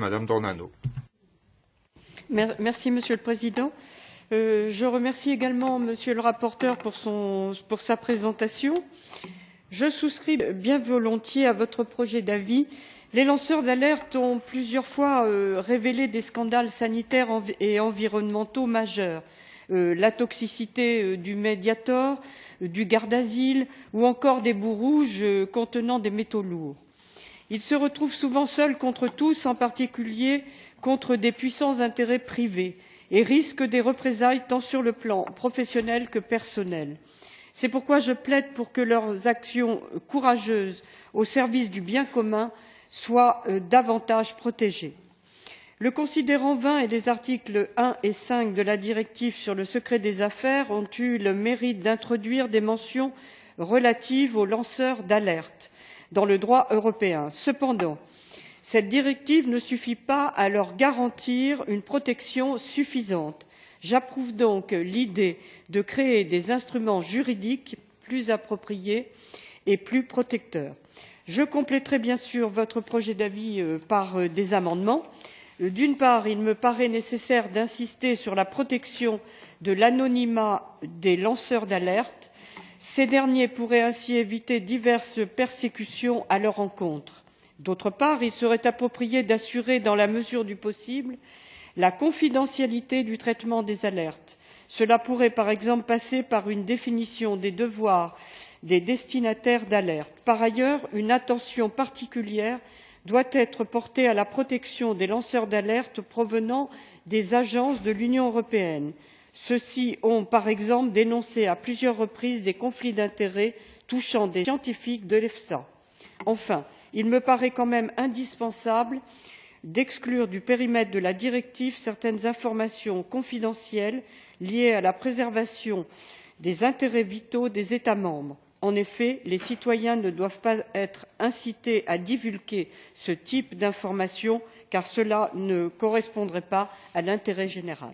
Madame Dornano. Merci, Monsieur le Président. Je remercie également Monsieur le rapporteur pour sa présentation. Je souscris bien volontiers à votre projet d'avis. Les lanceurs d'alerte ont plusieurs fois révélé des scandales sanitaires et environnementaux majeurs. La toxicité du Mediator, du Gardasil ou encore des boues rouges contenant des métaux lourds. Ils se retrouvent souvent seuls contre tous, en particulier contre des puissants intérêts privés, et risquent des représailles tant sur le plan professionnel que personnel. C'est pourquoi je plaide pour que leurs actions courageuses au service du bien commun soient davantage protégées. Le considérant 20 et les articles 1 et 5 de la directive sur le secret des affaires ont eu le mérite d'introduire des mentions relatives aux lanceurs d'alerte dans le droit européen. Cependant, cette directive ne suffit pas à leur garantir une protection suffisante. J'approuve donc l'idée de créer des instruments juridiques plus appropriés et plus protecteurs. Je compléterai bien sûr votre projet d'avis par des amendements. D'une part, il me paraît nécessaire d'insister sur la protection de l'anonymat des lanceurs d'alerte. Ces derniers pourraient ainsi éviter diverses persécutions à leur encontre. D'autre part, il serait approprié d'assurer, dans la mesure du possible, la confidentialité du traitement des alertes. Cela pourrait, par exemple, passer par une définition des devoirs des destinataires d'alerte. Par ailleurs, une attention particulière doit être portée à la protection des lanceurs d'alerte provenant des agences de l'Union européenne. Ceux-ci ont, par exemple, dénoncé à plusieurs reprises des conflits d'intérêts touchant des scientifiques de l'EFSA. Enfin, il me paraît quand même indispensable d'exclure du périmètre de la directive certaines informations confidentielles liées à la préservation des intérêts vitaux des États membres. En effet, les citoyens ne doivent pas être incités à divulguer ce type d'informations, car cela ne correspondrait pas à l'intérêt général.